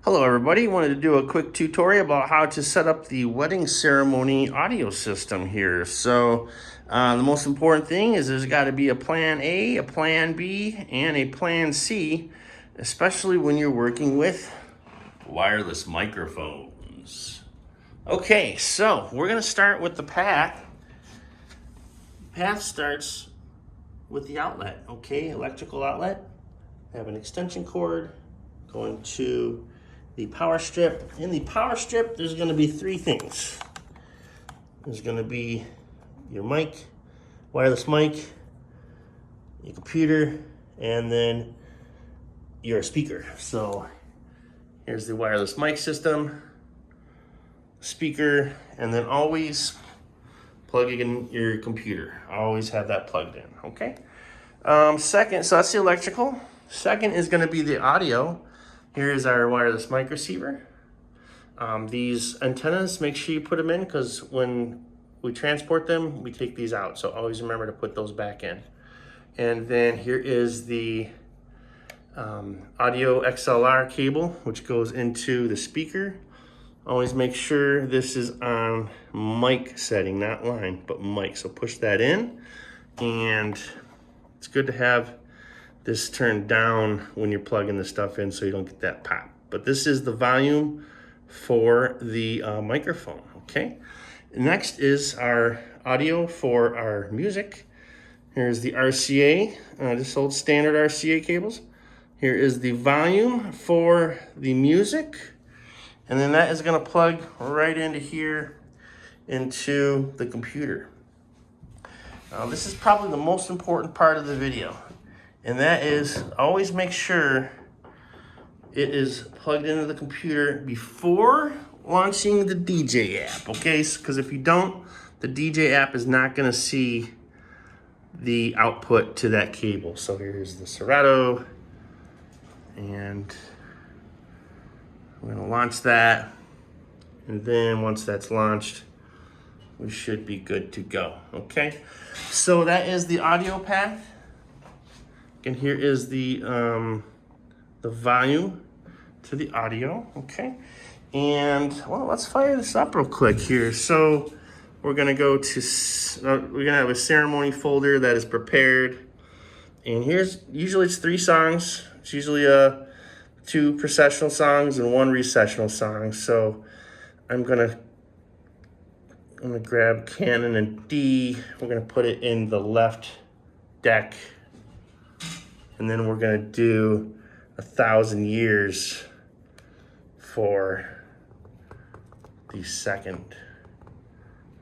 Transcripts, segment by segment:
Hello everybody, wanted to do a quick tutorial about how to set up the wedding ceremony audio system here. So the most important thing is there's got to be a plan A, a plan B, and a plan C, especially when you're working with wireless microphones. Okay, so we're going to start with the path. Path starts with the outlet, okay, electrical outlet. Have an extension cord going to the power strip. In the power strip, there's going to be three things. There's going to be your mic, wireless mic, your computer, and then your speaker. So here's the wireless mic system, speaker, and then always plug in your computer. Always have that plugged in, okay? Second, so that's the electrical. Second is going to be the audio. Here is our wireless mic receiver. These antennas, make sure you put them in because when we transport them, we take these out. So always remember to put those back in. And then here is the audio XLR cable, which goes into the speaker. Always make sure this is on mic setting, not line, but mic. So push that in. And it's good to have this turned down when you're plugging the stuff in so you don't get that pop. But this is the volume for the microphone, okay? Next is our audio for our music. Here's the RCA, just old standard RCA cables. Here is the volume for the music. And then that is gonna plug right into here, into the computer. Now this is probably the most important part of the video. And that is always make sure it is plugged into the computer before launching the DJ app, okay? Because if you don't, the DJ app is not gonna see the output to that cable. So here's the Serato, and we're gonna launch that. And then once that's launched, we should be good to go, okay? So that is the audio path. And here is the volume to the audio, okay? And well, let's fire this up real quick here. So we're gonna go to, we're gonna have a ceremony folder that is prepared. And here's, usually it's 3 songs. It's usually 2 processional songs and 1 recessional song. So I'm gonna grab Canon and D. We're gonna put it in the left deck. And then we're gonna do 1,000 Years for the second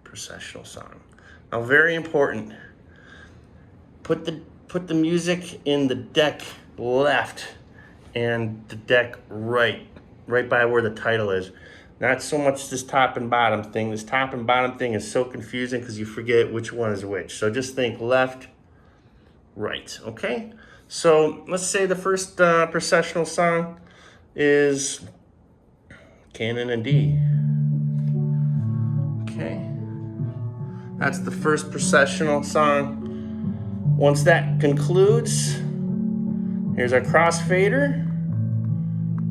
processional song. Now, very important, put the music in the deck left and the deck right by where the title is. Not so much this top and bottom thing. This top and bottom thing is so confusing because you forget which one is which. So just think left, right, okay? So let's say the first processional song is Canon and D. Okay, that's the first processional song. Once that concludes, here's our crossfader.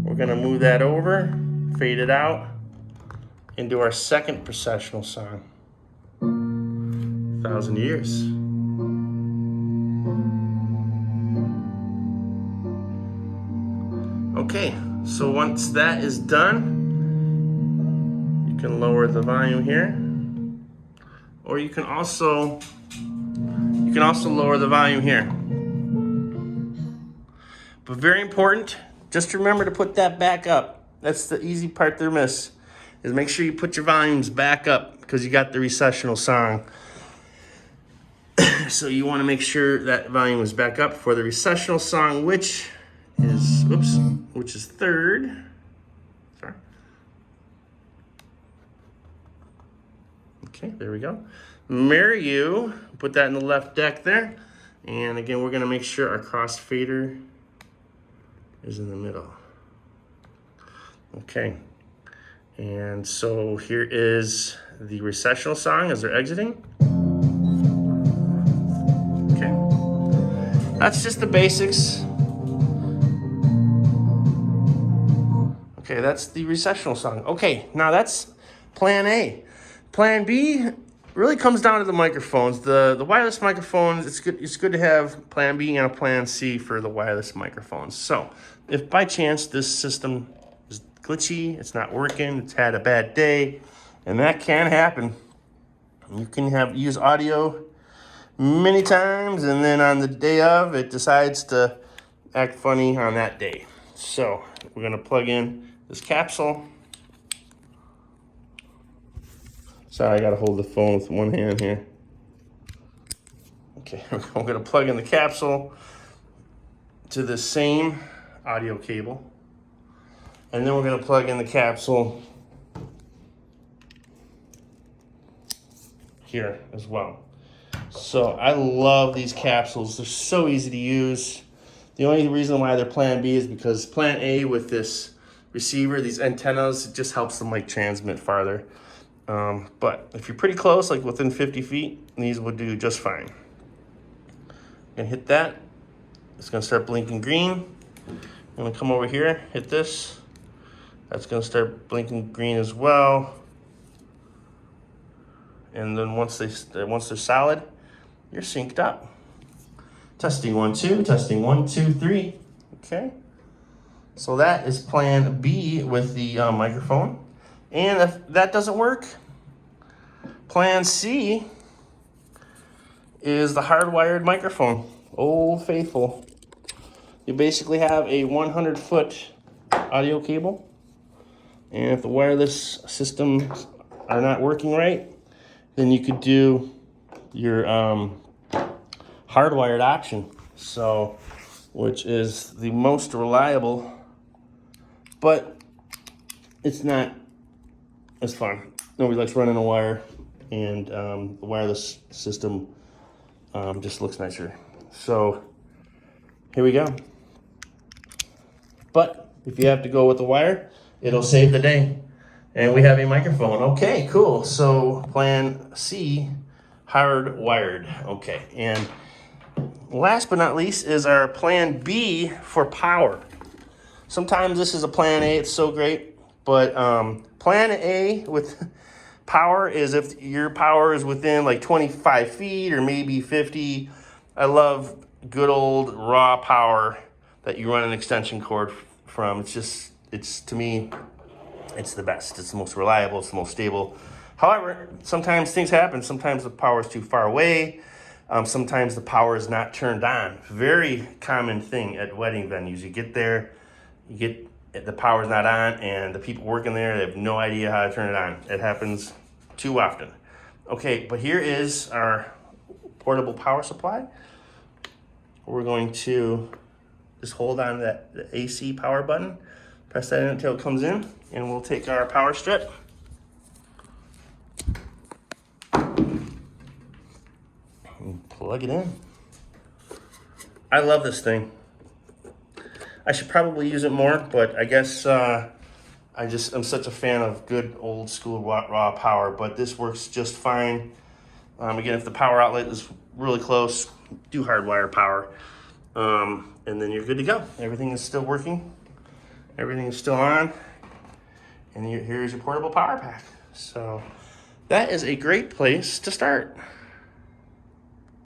We're gonna move that over, fade it out, into our second processional song, 1,000 Years. Okay, so once that is done, you can lower the volume here, or you can also lower the volume here. But very important, just remember to put that back up. That's the easy part to miss, is make sure you put your volumes back up because you got the recessional song. So you want to make sure that volume is back up for the recessional song, which is third. Sorry. Okay, there we go. Marry You, put that in the left deck there. And again, we're gonna make sure our crossfader is in the middle. Okay, and so here is the recessional song as they're exiting. Okay, that's just the basics. Okay, that's the recessional song. Okay, now that's plan A. Plan B really comes down to the microphones. The wireless microphones, it's good to have plan B and a plan C for the wireless microphones. So if by chance this system is glitchy, it's not working, it's had a bad day, and that can happen. You can use audio many times, and then on the day of, it decides to act funny on that day. So we're gonna plug in this capsule. Sorry, I gotta hold the phone with one hand here. Okay, I'm gonna plug in the capsule to the same audio cable. And then we're gonna plug in the capsule here as well. So I love these capsules. They're so easy to use. The only reason why they're plan B is because plan A with this receiver, these antennas, it just helps the mic transmit farther. But if you're pretty close, like within 50 feet, these will do just fine. Gonna hit that. It's gonna start blinking green. I'm gonna come over here, hit this. That's gonna start blinking green as well. And then once they're solid, you're synced up. Testing 1, 2, testing 1, 2, 3. Okay. So that is plan B with the microphone. And if that doesn't work, plan C is the hardwired microphone. Old faithful. You basically have a 100-foot audio cable. And if the wireless systems are not working right, then you could do your hardwired option. So, which is the most reliable, but it's not as fun. Nobody likes running a wire, and the wireless system just looks nicer. So here we go. But if you have to go with the wire, it'll save the day. And we have a microphone. Okay, cool. So plan C, hardwired. Okay, and last but not least is our plan B for power. Sometimes this is a plan A, it's so great, but plan A with power is if your power is within like 25 feet or maybe 50. I love good old raw power that you run an extension cord from. It's to me, it's the best. It's the most reliable, it's the most stable. However, sometimes things happen. Sometimes the power is too far away. Sometimes the power is not turned on. Very common thing at wedding venues. You get there, the power's not on, and the people working there, they have no idea how to turn it on. It happens too often. Okay, but here is our portable power supply. We're going to just hold on to the AC power button, press that in until it comes in, and we'll take our power strip. And plug it in. I love this thing. I should probably use it more, but I guess I'm such a fan of good old school raw power, but this works just fine. Again, if the power outlet is really close, do hardwire power, and then you're good to go. Everything is still working. Everything is still on, and here's your portable power pack. So that is a great place to start.